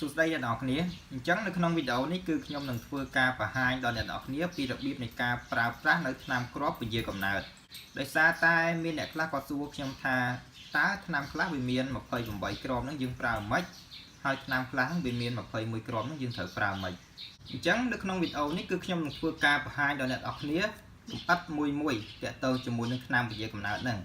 สุดได้ในดอกนี้จังในขนมวิดีโอนี้คือขนมหนึ่งเพื่อการประหารตอนในดอกนี้ปีระเบียบในการปราบปรามในนำกรอบไปเยอะกับนาโดยซาตายมีเด็กลักกอสู้ขนมทาตานำคลาวิเมียนมาเพยผมใบกรอบนั้นยังปราบไม่ให้นำคลาวิเมียนมาเพยมวยกรอบนั้นยังเถิดปราบไม่จังในขนมวิดีโอนี้คือขนมหนึ่งเพื่อการประหารตอนในดอกนี้อัดมวยแต่เติมจมูกนึงนำไปเยอะกับนาหนึ่ง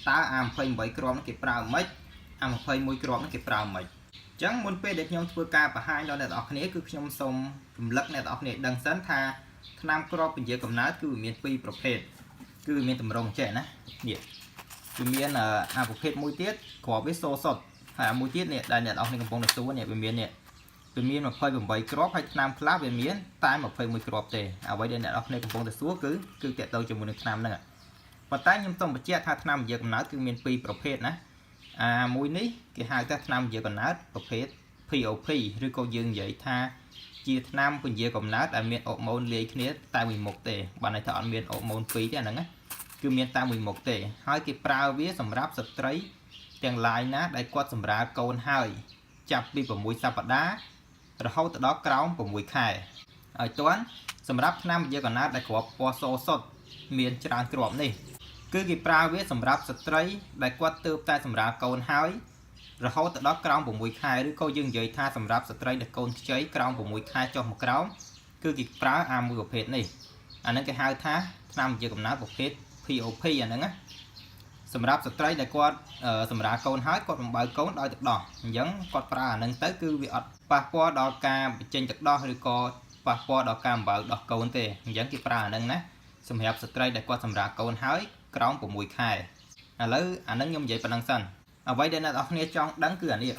ตาอามเพยใบกรอบนั้นเก็บปราบไม่อามเพยมวยกรอบนั้นเก็บปราบไม่จังมุนเป้เด็กยงធ្វើការប្រហាញដល់អ្នកនរគ្នាគឺខ្ញុំសូមរំលឹកអ្នកនរគ្នាដឹងសិនថាថ្នាំក្របពន្យាកំណើតគឺមានពីរប្រភេទគឺមានតម្រងចេះណានេះគឺមានប្រភេទមួយទៀតក្របវាសូសុតហើយមួយទៀតនេះដែលអ្នកនរគ្នាកំពុងតែសួរនេះវាមាន28ក្របហើយថ្នាំខ្លះវាមានតែ21ក្របទេអ្វីដែលអ្នកនរគ្នាកំពុងតែសួរគឺតកតទៅជាមួយនឹងថ្នាំហ្នឹងប៉ុន្តែខ្ញុំសូមបញ្ជាក់ថាថ្នាំពន្យាកំណើតគឺមានពីរប្រភេទណាមួយនេះគេហៅថាថ្នាំពន្យាកំណើតប្រភេទ POP ឬក៏យើងនិយាយថាជាថ្នាំពន្យាកំណើតដែលមានអុកម៉ូនលាយគ្នាតែមួយមុខទេបានន័យថាអត់មានអុកម៉ូនពីរទេអាហ្នឹងណាគឺមានតែមួយមុខទេហើយគេប្រើវាសម្រាប់ស្ត្រីទាំងឡាយណាដែលគាត់សម្រាលកូនហើយចាប់ពី6សប្តាហ៍រហូតដល់ក្រោម6ខែហើយទាន់សម្រាប់ថ្នាំពន្យាកំណើតដែលគ្រាប់ពណ៌សូសុតមានច្រើនគ្រាប់នេះគឺគេប្រើវាសម្រាប់ស្ត្រីដែលគាត់ទើបតែសម្រាលកូនហើយរហូតដល់ក្រោម6ខែឬក៏យើងនិយាយថាសម្រាប់ស្ត្រីដែលកូនខ្ចីក្រោម6ខែចុះមកក្រោមគឺគេប្រើមួយប្រភេទនេះអាហ្នឹងគេហៅថាថ្នាំពន្យាកំណើតប្រភេទ POP អាហ្នឹងណាសម្រាប់ស្ត្រីដែលគាត់សម្រាលកូនហើយគាត់បំបើកូនដោយទឹកដោះអញ្ចឹងគាត់ប្រើអាហ្នឹងទៅគឺវាអត់ប៉ះពាល់ដល់ការបញ្ចេញទឹកដោះឬក៏ប៉ះពាល់ដល់ការបំបើកដោះកូនទេអញ្ចឹងគេប្រើអាហ្នឹងណាសម្រាប់ស្ត្រីដែលគាត់សម្រាលកូនហើយក្រោម6ខែឥឡូវអានឹងខ្ញុំនិយាយប៉ុណ្្នឹងសិនអ្វីដែលអ្នកនរគ្នាចង់ដឹងគឺអានេះ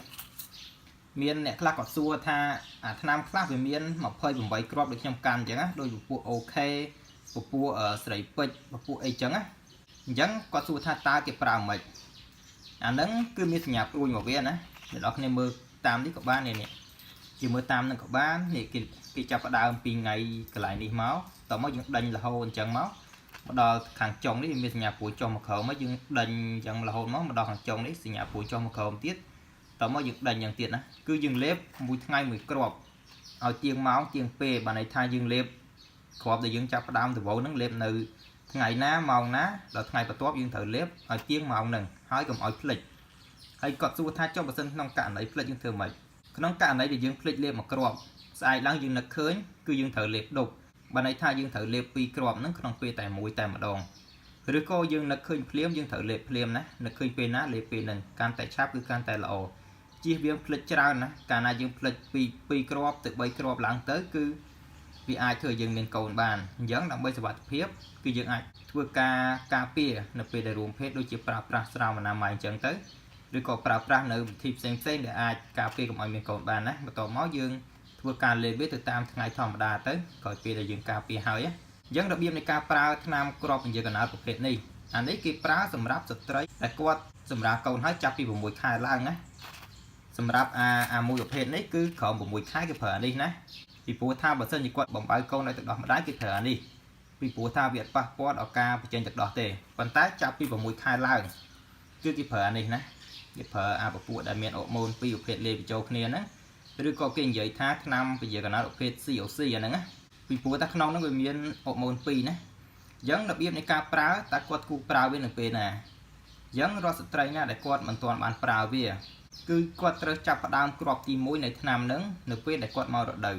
មានអ្នកខ្លះគាត់សួរថាអាថ្នាំខ្លះវាមាន28គ្រាប់ដូចខ្ញុំកាន់អញ្ចឹងណាដូចពពួក OK ពពួកស្រីពេជ្រពពួកអីអញ្ចឹងណាអញ្ចឹងគាត់សួរថាតើគេប្រើមិនអានឹងគឺមានសញ្ញាព្រួយមកវាណាអ្នកនរគ្នាមើលតាមនេះក៏បាននេះជាមើលតាមនឹងក៏បាននេះគេចាប់ផ្ដើមពីថ្ងៃកន្លែងនេះមកតមកយើងដេញរហូតអញ្ចឹងមកដល់ខាងចុងនេះមានសញ្ញាព្រួយចុះមកក្រោមមកយើងដេញអញ្ចឹងរហូតមកដល់ខាងចុងនេះសញ្ញាព្រួយចុះមកក្រោមទៀតតមកយើងដេញយ៉ាងទៀតណាគឺយើងលេបមួយថ្ងៃមួយគ្រាប់ឲ្យទៀងម៉ោងទៀងពេលបានន័យថាយើងលេបគ្រាប់ដែលយើងចាប់ផ្ដើមដំបូងហ្នឹងលេបនៅថ្ងៃណាម៉ោងណាដល់ថ្ងៃបន្ទាប់យើងត្រូវលេបឲ្យទៀងម៉ោងហ្នឹងហើយកុំឲ្យភ្លេចហើយគាត់សួរថាចុះបើសិនក្នុងករណីភ្លេចយើងធ្វើម៉េចក្នុងករណីដែលយើងភ្លេចលេបមួយគ្រាប់ស្អែកឡើងយើងនឹកឃើញគឺយើងត្រូវលេបដប់បានន័យថាយើងត្រូវលេប2គ្រាប់ហ្នឹងក្នុងពេលតែមួយតែម្ដងឬក៏យើងនឹកឃើញភ្លាមយើងត្រូវលេបភ្លាមណានឹកឃើញពេលណាលេបពេលហ្នឹងកាន់តែឆាប់គឺកាន់តែល្អជៀសវាងភ្លេចច្រើនណាកាលណាយើងភ្លេចពី2គ្រាប់ទៅ3គ្រាប់ឡើងទៅគឺវាអាចធ្វើយើងមានកូនបានអញ្ចឹងដើម្បីសុវត្ថិភាពគឺយើងអាចធ្វើការការពារនៅពេលដែលរួមភេទដូចជាប្រើប្រាស់ស្រោមអនាម័យអញ្ចឹងទៅឬក៏ប្រើប្រាស់នៅវិធីផ្សេងៗដែលអាចការពារកុំឲ្យមានកូនបានណាបន្ទាប់មកយើងធ្វើការលេបវាទៅតាមថ្ងៃធម្មតាទៅក្រោយពេលដែលយើងការពារហើយអញ្ចឹងរបៀបនៃការប្រើថ្នាំគ្រាប់ពន្យាកំណើតប្រភេទនេះអានេះគេប្រើសម្រាប់ស្ត្រីដែលគាត់សម្រាលកូនហើយចាប់ពី6ខែឡើងណាសម្រាប់មួយប្រភេទនេះគឺក្រោម6ខែគេប្រើអានេះណាពីព្រោះថាបើសិនជាគាត់បំបើកូនឲ្យទឹកដោះម្ដាយគេប្រើអានេះពីព្រោះថាវាអត់ប៉ះពាល់ដល់ការបញ្ចេញទឹកដោះទេប៉ុន្តែចាប់ពី6ខែឡើងគឺគេប្រើអានេះណាគេប្រើពពួកដែលមានអុកម៉ូនពីរប្រភេទលាយបញ្ចូលគ្នាហ្នឹងឬក៏គេនិយាយថាថ្នាំពន្យាកំណើតប្រភេទ COC អាហ្នឹងណាពីព្រោះតែក្នុងហ្នឹងវាមានអុកម៉ូន2ណាអញ្ចឹងរបៀបនៃការប្រើតើគាត់គូប្រើវានៅពេលណាអញ្ចឹងរាល់ស្ត្រីណាដែលគាត់មិនទាន់បានប្រើវាគឺគាត់ត្រូវចាប់ផ្ដើមគ្រាប់ទី1នៃថ្នាំហ្នឹងនៅពេលដែលគាត់មករដូវ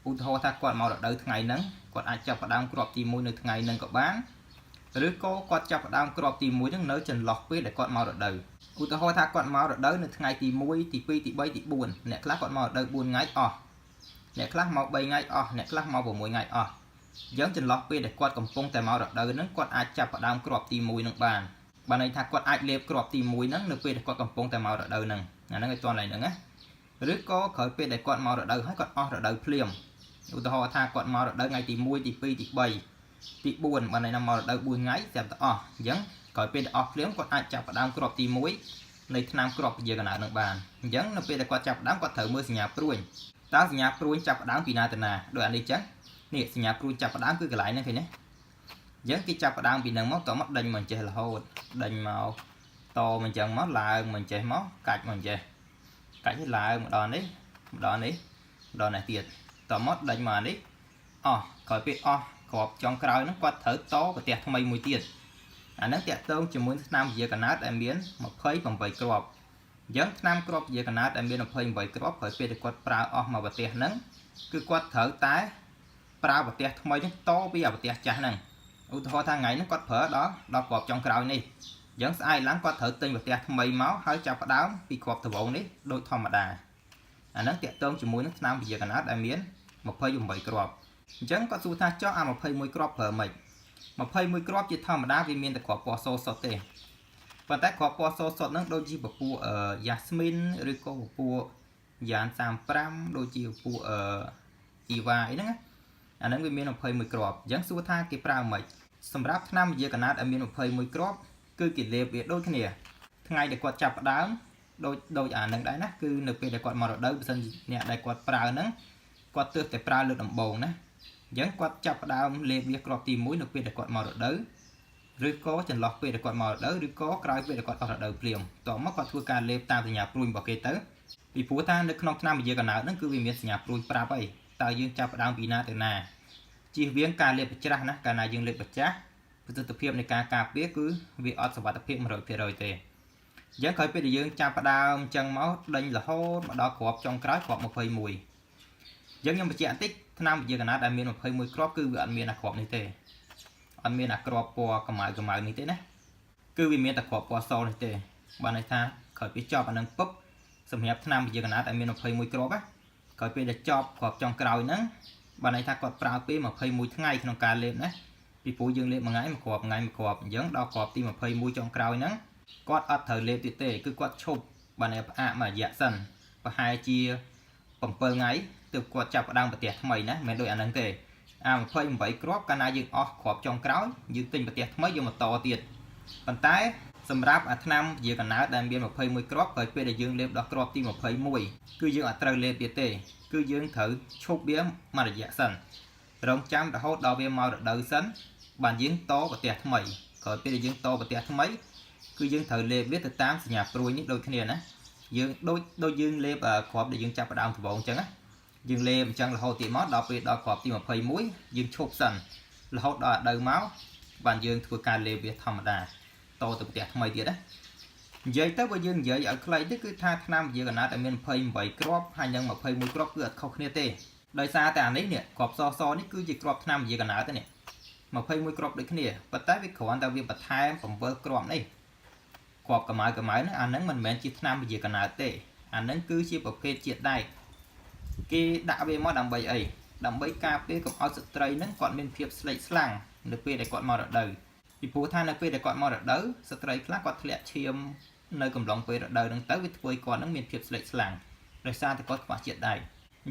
ឧទាហរណ៍ថាគាត់មករដូវថ្ងៃហ្នឹងគាត់អាចចាប់ផ្ដើមគ្រាប់ទី1នៅថ្ងៃហ្នឹងក៏បានឬក៏គាត់ចាប់ផ្ដើមគ្រាប់ទី1ហ្នឹងនៅចន្លោះពេលដែលគាត់មករដូវឧទាហរណ៍ថាគាត់មករដូវនៅថ្ងៃទី1ទី2ទី3ទី4អ្នកខ្លះគាត់មករដូវ4ថ្ងៃអស់អ្នកខ្លះមក3ថ្ងៃអស់អ្នកខ្លះមក6ថ្ងៃអស់អញ្ចឹងចន្លោះពេលដែលគាត់កំពុងតែមករដូវហ្នឹងគាត់អាចចាប់ផ្ដើមគ្រាប់ទី1ហ្នឹងបានន័យថាគាត់អាចលេបគ្រាប់ទី1ហ្នឹងនៅពេលដែលគាត់កំពុងតែមករដូវហ្នឹងអាហ្នឹងឲ្យតន់ឡើងហ្នឹងណាឬក៏ក្រោយពេលដែលគាត់មករដូវហើយគាត់អស់រដូវភ្លាមឧទាហរណ៍ថាគាត់មករដូវថ្ងៃទី1ទី2ទី3ទី4បានន័យថាមករដូវ4ថ្ងៃស្រាប់តែអស់អញ្ចឹងក្រោយពេលដែលអស់ភ្លាមគាត់អាចចាប់ផ្ដើមគ្រាប់ទី1នៃថ្នាំគ្រាប់ពន្យាកំណើតនឹងបានអញ្ចឹងនៅពេលដែលគាត់ចាប់ផ្ដើមគាត់ត្រូវមើលសញ្ញាព្រួយតើសញ្ញាព្រួយចាប់ផ្ដើមពីណាទៅណាដូចអានេះចឹងនេះសញ្ញាព្រួយចាប់ផ្ដើមគឺកន្លែងហ្នឹងឃើញទេអញ្ចឹងគេចាប់ផ្ដើមពីហ្នឹងមកតមកដេញមកចេះរហូតដេញមកតមកអញ្ចឹងមកឡើងមកចេះមកកាច់មកចេះកាច់ឲ្យឡើងមកដល់នេះ đó này tiệt tỏ mót đánh mà đấy khỏi biết cọp trong cào nó quạt thở to và tẹt thay mùi tiệt nó tẹt tông chỉ muốn nam giờ cả nát em biến một phơi bằng vậy cọp giống nam cọp giờ cả nát em biến một phơi vậy cọp khỏi biết quạt prao mà vật tẹt nắng cứ quạt thở tái prao vật tẹt thay nó to bây giờ vật tẹt chả nè thôi thang ngày nó quạt phở đó cọp trong cào này giống ai lắng quạt thở tinh vật tẹt thay máu hơi chọc đáo bị cọp thở bụng đấy đôi thòng mà đà nó tẹt tông chỉ muốn nam giờ cả nát em biến một phơi dùng vậy cọp chẳng có xu tha cho một phơi mùi crop phở mày một phơi mùi crop chỉ thầm đá vì miền tại cọp bò sô sọt tê và tại cọp bò sô sọt nó đôi chi bậc pu ở Jasmine rồi có pu Jan Sam Pram đôi chi pu ở Iva ấy đó nó vì miền một phơi mùi crop chẳng xu tha cái prao mày sầm ráp năm giờ cả nát ở miền một phơi mùi crop cứ kỷ lệ việc đôi cái này ngày để quạt chập đá đôi nâng đấy nè cứ nực về để quạt màu đỡ sân nè để quạt prao nắng quạt tước để prao lực động bồn nè giống quạt chập đào lê việc cọp tìm mũi được về để quạt màu đỡ rồi có chân lọt về để quạt màu đỡ rồi có cài về để quạt màu đỡ pliềm tỏ mất quạt thua ca lê tam từ nhà pruin bảo kê tới vì phú ta nước nông nam bây giờ cả nào nó cứ vì miền nhà pruin pra bay tạo dương chập đào bị na từ na chỉ viếng ca lê bạch trăng nè ca này dương lê bạch trăng từ tập phim này ca biết cứ vì ở sập tập phim rồi tề giống khởi về để dương chập đào chân máu đinh là hô mà đo cọp trong cái cọp một phơi mùi giống như một chuyện tích năm giờ cả nát miền một hơi mùi crop cứ ăn miền là cọp này tê ăn miền là crop po cầm mài này tê nè cứ vì miền là cọp po sâu này tê bạn này tha khởi biết cho bạn nâng búp sầm hẹp năm giờ cả nát miền một hơi mùi crop á khởi biết là cho cọp trong cào nắng bạn này tha cọp prao pê một hơi mùi tháng ngày trong cà lên nè vì phụ dương lên một ngày một cọp giống đo cọp tim một hơi mùi trong cào nắng quạt ở thời lên tê cứ quạt chụp bạn này mà dạ sần và hai chia bằng pơ ngày từ quạt chập đang bật tiệt mày nè mẹ đôi anh đang kề một phơi vậy crop cana dương cọp trong cáo dương tinh bật tiệt mới vô một to tiệt bàn tay sầm ráp năm giờ cả ná đang biên một phơi mùi crop rồi về để dương lên đó crop tim một phơi mùi cứ dương trời lên tiệt tê cứ dương thử chốt bía mà để dạ sần rong trăm đã hốt đo bia màu đỡ sấn bàn dương to bật tiệt mày rồi về để dương to bật tiệt mấy cứ dương thử lên biết từ 8 nhà pruin những đôi cái này nè dương đôi dương lên cọp để dương chập vào đằng thủ bộ chẳng á dương lê chẳng là hồ tiệm mót đọc về đo cọp tìm một phơi muối dương chụp sần là hốt đo đầu máu bàn dương thua ca lê việt thầm đà to từ tiệt mày tiệt đấy giới tới với dương giới ở đây tức cứ tha năm giờ gần tại miền phơi bảy crop hai nhân một phơi muối crop cứ không kia tê đời xa tại đấy nè cọp so ní cứ chỉ crop năm giờ gần thế này một phơi muối crop đấy cái này bật tay với khẩu anh ta việc bật hai phòng vơ crop này cọp cả máy nó anh nắng mình mến chỉ năm giờ gần tê anh nắng cứ chỉ một phê triệt đây cái đã về món đầm bầy ấy đầm bầy cà phê cùng áo sợi tray nó còn bên phía sợi slang được về để còn màu đời thì phú than được về để còn màu đời sợi tray khác còn lẹ chiêm nơi cầm lòng về đời đang tới với phơi còn nó bên phía sợi slang rồi xa thì có quả triệt đại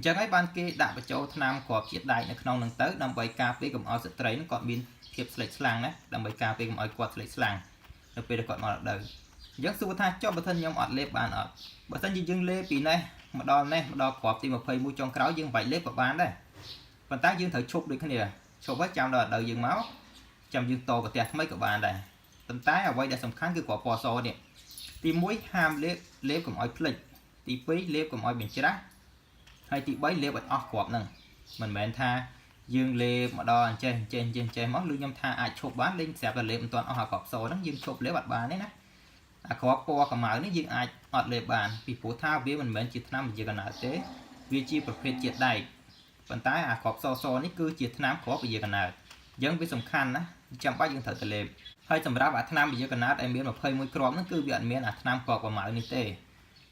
chẳng ấy ban kia đã vào chỗ nam cọp triệt đại nó không đang tới đầm bầy cà phê cùng áo sợi tray nó còn bên phía sợi slang đấy đầm bầy cà phê cùng áo quạt sợi slang được về để còn màu đời giống su than cho bản thân nhóm ọt lép bàn ở bản thân dương lê vì này mà đo cọp thì một phơi mũi trong cáo dương vậy lép vào bán đây phần tác dương thử chụp được cái này chụp với trăm là đời dương máu trăm dương to và tẹt mấy của bạn đây phần tái ở quay để sầm kháng cái quả bò so này thì mũi ham lép cùng oi plek thì phí lép cùng oi biển chết hay thì bấy lép ở cọp nè mình mến tha dương lê mà đo trên món lưỡi nhâm tha ai chụp bán lên xẹp là lép toàn ở cọp so nó dương chụp lép bạt bàn đấy nè khó po cả máu nó dương ai ọt lệ bàn vì phổ thao với mình mến chỉ năm giờ gần nào thế vì chiประเภท triệt đại phần tái cọp so ní cứ triệt năm khó bây giờ gần nào giống với sầm khăn á trong bát dương thở tệ lệ hơi sầm ráp năm bây giờ gần nào em biết một hơi mũi cọp nó cứ viện miền năm cọp và máu ní tê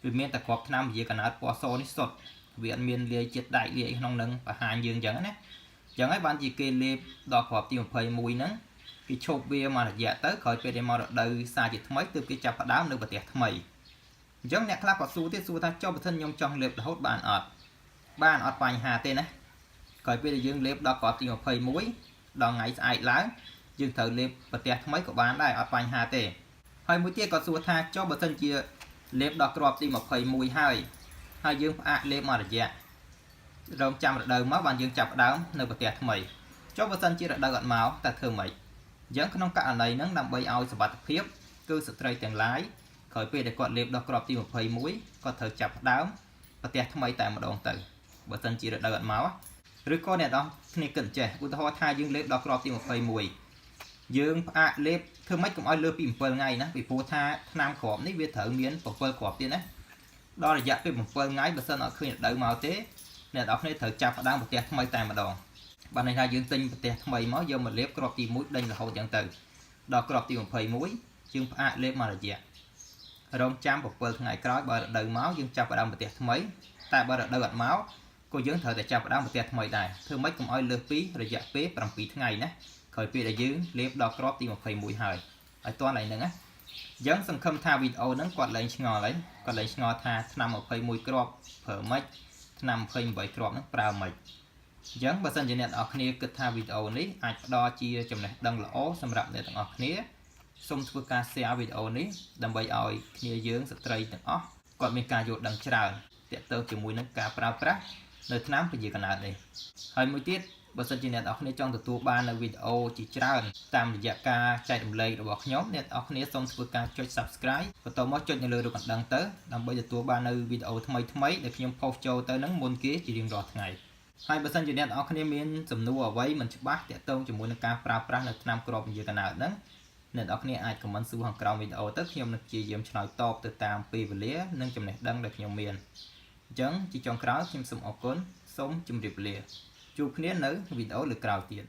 vì miền tại cọp năm giờ gần nào po so ní sọt viện miền lìa triệt đại lìa nông nâng và hàng dương chẳng á chẳng ấy bạn chỉ kê lê đo cọp tìm một hơi mũi nắng cái chụp bia mà dạ tới khỏi về để mò đời xa chỉ mấy từ cái chập đá nữa bật tiệt mày giống nẹt clap vào su ta cho bản thân nhung trong liệp hốt bàn ọt vài hà tên này khỏi về để dương liệp đo có tìm một phơi muối đo ngày ai láng dương thử liệp bật tiệt mấy của bạn đây ọt vài hà tề hơi mũi tia có su ta cho bản thân chia liệp đo crop tìm một phơi muối hai dương liệp mà dạ rồi trăm đời máu bàn dương chập đá nữa bật tiệt mày cho bản thân chia đời gọn máu ta thường mày giống không cả này nó nằm bay ao sập phiếp cứ sự tray tiền lái khỏi về để quạt liệp đo crop tìm một phơi muối có thể chập đáo ប្រទេសថ្មីតែម្ដងទៅបើសិនជារដូវអត់មកឬក៏អ្នកនរគ្នាគិតចេះឧទាហរណ៍ថាយើងលេបដល់ក្របទី21យើងផ្អាកលេបធ្វើម៉េចកុំឲ្យលើពី7ថ្ងៃណាពីព្រោះថាថ្នាំគ្រាប់នេះវាត្រូវមាន7គ្រាប់ទៀតណាដល់រយៈពេល7ថ្ងៃបើសិនអត់ឃើញរដូវមកទេអ្នកនរគ្នាត្រូវចាប់ផ្ដើមប្រទេសថ្មីតែម្ដងបានន័យថាយើងទិញប្រទេសថ្មីមកយកមកលេបក្របទី1ដេញរហូតចឹងទៅដល់ក្របទី21យើងផ្អាកលេបមួយរយៈរងចាំ7ថ្ងៃក្រោយបើរដូវមកយើងចាប់ផ្ដើមប្រទេសថ្មីតែបើរដូវអត់មកក៏យើងត្រូវតែចាប់ផ្ដើមប្រទេសថ្មីដែរធ្វើម៉េចកុំឲ្យលើសពីរយៈពេល7ថ្ងៃណាក្រោយពេលដែលយើងលេបដល់ក្របទី21ហើយឲ្យតន់ឡើយហ្នឹងណាអញ្ចឹងសង្ឃឹមថាវីដេអូហ្នឹងគាត់លែងឆ្ងល់ហើយគាត់លែងឆ្ងល់ថាឆ្នាំ21គ្រាប់ប្រើម៉េចឆ្នាំ28គ្រាប់ហ្នឹងប្រើម៉េចអញ្ចឹងបើសិនជាអ្នកទាំងអស់គ្នាគិតថាវីដេអូនេះអាចផ្ដល់ជាចំណេះដឹងល្អសម្រាប់អ្នកទាំងអស់គ្នាសូមធ្វើការ share វីដេអូនេះដើម្បីឲ្យគ្នាយើងស្ត្រីទាំងអស់គាត់មានការយល់ដឹងច្រើនទាក់ទងជាមួយនឹងការប្រើប្រាស់នៅថ្នាំពញាកំណើតនេះហើយមួយទៀតបើសិនជាអ្នកទាំងអស់គ្នាចង់ទទួលបាននៅវីដេអូជាច្រើនតាមរយៈការចែករំលែករបស់ខ្ញុំអ្នកទាំងអស់គ្នាសូមធ្វើការចុច Subscribe បន្តមកចុចនៅលើរូបកណ្ដឹងទៅដើម្បីទទួលបាននៅវីដេអូថ្មីៗដែលខ្ញុំ post ចូលទៅនឹងមុនគេជារៀងរាល់ថ្ងៃហើយបើសិនជាអ្នកទាំងអស់គ្នាមានសំណួរអ្វីមិនច្បាស់ទាក់ទងជាមួយនឹងការប្រើប្រាស់នៅថ្នាំគ្រាប់ពញាកំណើតហ្នឹងអ្នកទាំងអស់គ្នាអាច comment សួរខាងក្រោមវីដេអូទៅខ្ញុំនឹងព្យាយាមឆ្លើយតបទៅតាមពេលវេលានិងចំណេះដឹងដែលខ្ញុំមានអញ្ចឹងជាចុងក្រោយខ្ញុំសូមអរគុណសូមជម្រាបលាជួបគ្នានៅវីដេអូលើក្រោយទៀត